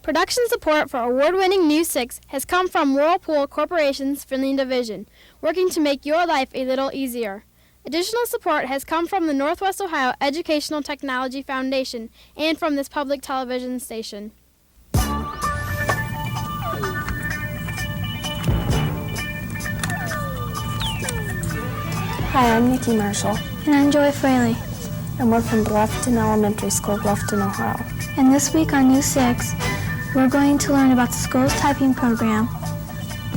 Production support for award-winning News 6 has come from Whirlpool Corporation's Finley Division, working to make your life a little easier. Additional support has come from the Northwest Ohio Educational Technology Foundation and from this public television station. Hi, I'm Nikki Marshall. And I'm Joy Fraley. And we're from Bluffton Elementary School, Bluffton, Ohio. And this week on News 6, we're going to learn about the school's typing program.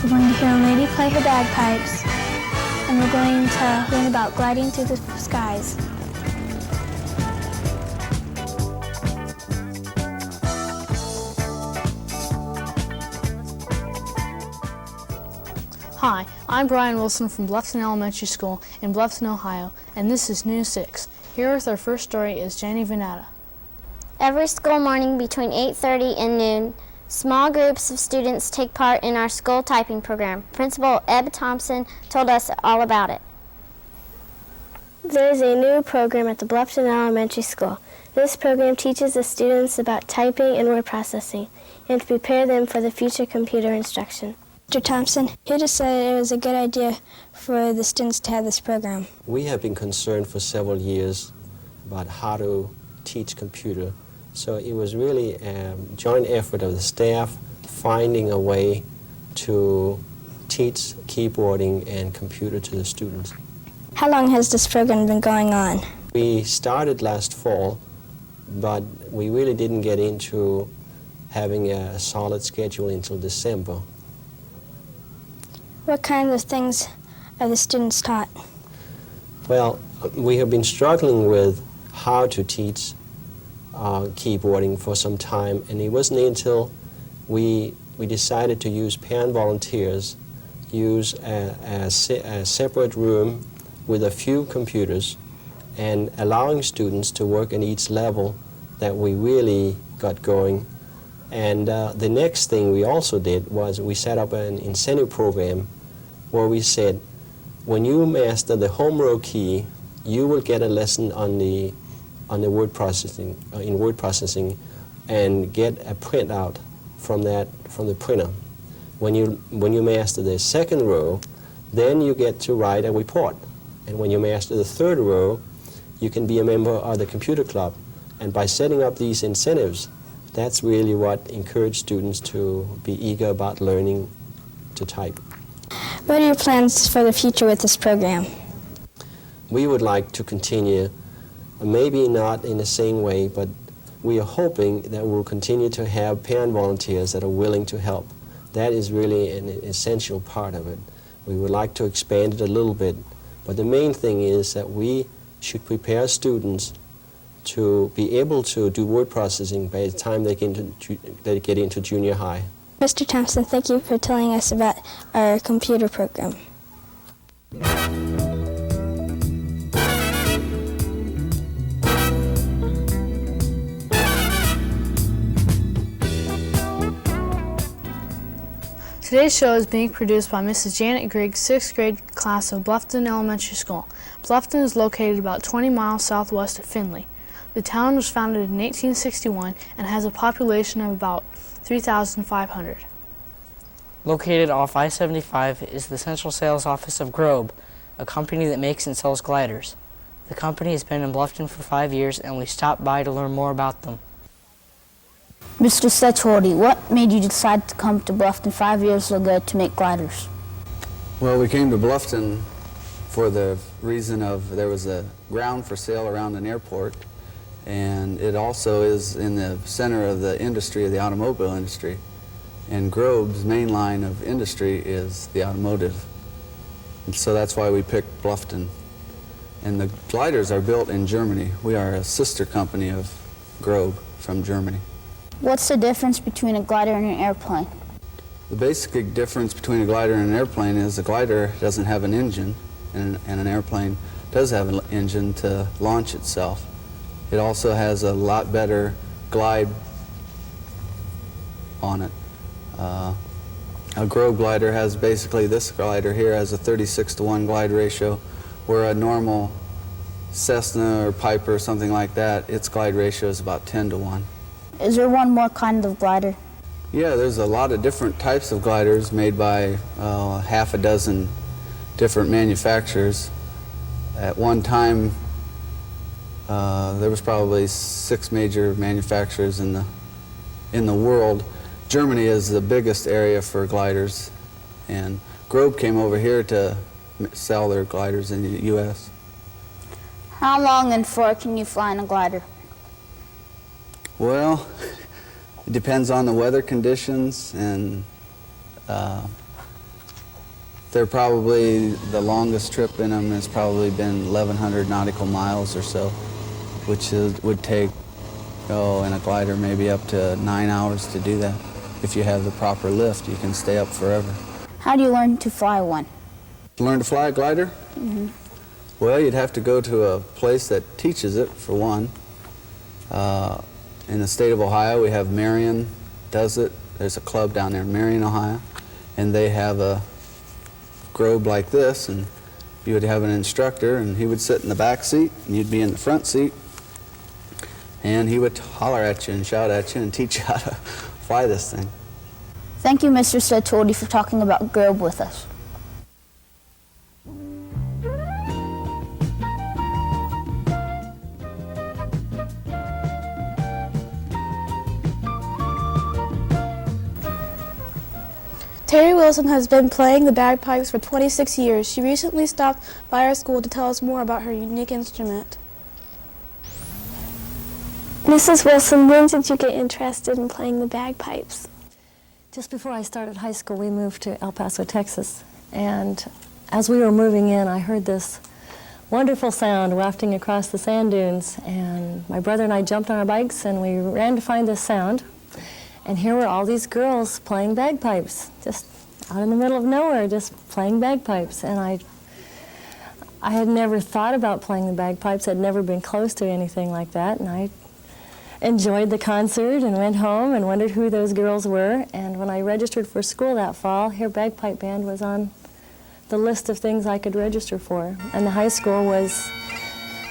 We're going to hear a lady play her bagpipes. And we're going to learn about gliding through the skies. Hi, I'm Brian Wilson from Bluffton Elementary School in Bluffton, Ohio, and this is News 6. Here with our first story is Jenny Venata. Every school morning between 8:30 and noon, small groups of students take part in our school typing program. Principal Eb Thompson told us all about it. There is a new program at the Bluffton Elementary School. This program teaches the students about typing and word processing and to prepare them for the future computer instruction. Mr. Thompson, who decided it was a good idea for the students to have this program? We have been concerned for several years about how to teach computer. So it was really a joint effort of the staff finding a way to teach keyboarding and computer to the students. How long has this program been going on? We started last fall, but we really didn't get into having a solid schedule until December. What kinds of things are the students taught? Well, we have been struggling with how to teach keyboarding for some time, and it wasn't until we decided to use parent volunteers, use a separate room with a few computers, and allowing students to work in each level that we really got going. And the next thing we also did was we set up an incentive program where we said, when you master the home row key, you will get a lesson on the word processing, in word processing, and get a printout from the printer. When you master the second row, then you get to write a report. And when you master the third row, you can be a member of the computer club. And by setting up these incentives, that's really what encouraged students to be eager about learning to type. What are your plans for the future with this program? We would like to continue, maybe not in the same way, but we are hoping that we'll continue to have parent volunteers that are willing to help. That is really an essential part of it. We would like to expand it a little bit, but the main thing is that we should prepare students to be able to do word processing by the time they get into junior high. Mr. Thompson, thank you for telling us about our computer program. Today's show is being produced by Mrs. Janet Griggs' 6th grade class of Bluffton Elementary School. Bluffton is located about 20 miles southwest of Findlay. The town was founded in 1861 and has a population of about 3,500. Located off I-75 is the central sales office of Grobe, a company that makes and sells gliders. The company has been in Bluffton for 5 years, and we stopped by to learn more about them. Mr. Setchwardy, what made you decide to come to Bluffton 5 years ago to make gliders? Well, we came to Bluffton for the reason of there was a ground for sale around an airport, and it also is in the center of the industry, of the automobile industry. And Grobe's main line of industry is the automotive. And so that's why we picked Bluffton. And the gliders are built in Germany. We are a sister company of Grobe from Germany. What's the difference between a glider and an airplane? The basic difference between a glider and an airplane is a glider doesn't have an engine, and an airplane does have an engine to launch itself. It also has a lot better glide on it. A Grobe glider has basically, this glider here has a 36-to-1 glide ratio, where a normal Cessna or Piper or something like that, its glide ratio is about 10-to-1. Is there one more kind of glider? Yeah, there's a lot of different types of gliders made by half a dozen different manufacturers. At one time, there was probably 6 major manufacturers in the world. Germany is the biggest area for gliders, and Grobe came over here to sell their gliders in the U.S. How long and far can you fly in a glider? Well, it depends on the weather conditions, and they're probably, the longest trip in them has probably been 1,100 nautical miles or so, which would take, in a glider maybe up to 9 hours to do that. If you have the proper lift, you can stay up forever. How do you learn to fly one? Learn to fly a glider? Mm-hmm. Well, you'd have to go to a place that teaches it, for one. In the state of Ohio, we have Marion does it. There's a club down there in Marion, Ohio, and they have a Grobe like this, and you would have an instructor, and he would sit in the back seat, and you'd be in the front seat, and he would holler at you and shout at you and teach you how to fly this thing. Thank you, Mr. Setoldi, for talking about Grobe with us. Terry Wilson has been playing the bagpipes for 26 years. She recently stopped by our school to tell us more about her unique instrument. Mrs. Wilson, when did you get interested in playing the bagpipes? Just before I started high school, we moved to El Paso, Texas. And as we were moving in, I heard this wonderful sound wafting across the sand dunes. And my brother and I jumped on our bikes and we ran to find this sound. And here were all these girls playing bagpipes, just out in the middle of nowhere, just playing bagpipes. And I had never thought about playing the bagpipes. I'd never been close to anything like that. And I enjoyed the concert and went home and wondered who those girls were. And when I registered for school that fall, here bagpipe band was on the list of things I could register for. And the high school was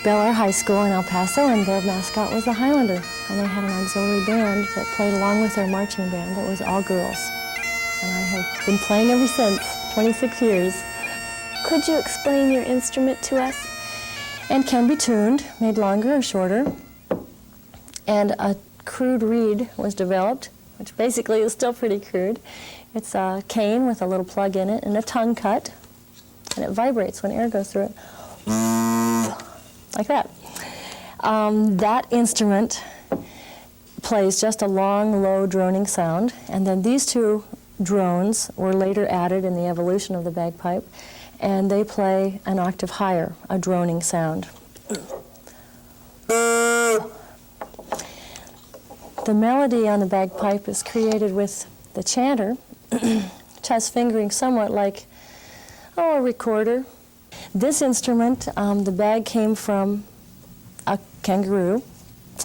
Bel Air High School in El Paso, and their mascot was the Highlander. And they had an auxiliary band that played along with their marching band that was all girls. And I have been playing ever since, 26 years. Could you explain your instrument to us? And can be tuned, made longer or shorter. And a crude reed was developed, which basically is still pretty crude. It's a cane with a little plug in it and a tongue cut, and it vibrates when air goes through it, like that. That instrument plays just a long, low, droning sound, and then these two drones were later added in the evolution of the bagpipe, and they play an octave higher, a droning sound. The melody on the bagpipe is created with the chanter, which has fingering somewhat like, a recorder. This instrument, the bag came from a kangaroo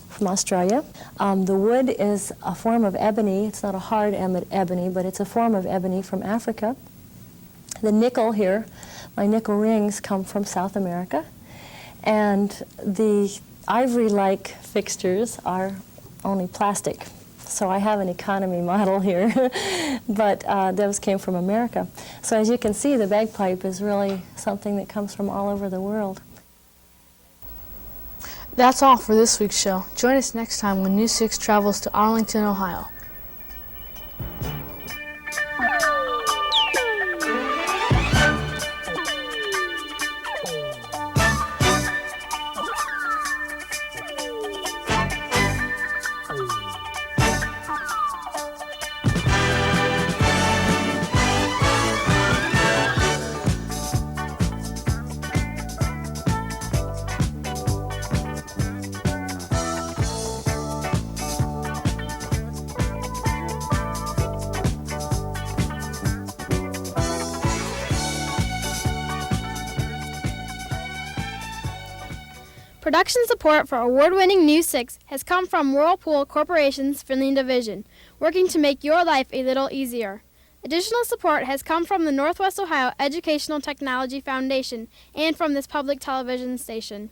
from Australia. The wood is a form of ebony. It's not a hard ebony, but it's a form of ebony from Africa. The nickel here, my nickel rings, come from South America. And the ivory-like fixtures are only plastic. So I have an economy model here, but those came from America. So as you can see, the bagpipe is really something that comes from all over the world. That's all for this week's show. Join us next time when News 6 travels to Arlington, Ohio. Production support for award-winning News 6 has come from Whirlpool Corporation's Finley Division, working to make your life a little easier. Additional support has come from the Northwest Ohio Educational Technology Foundation and from this public television station.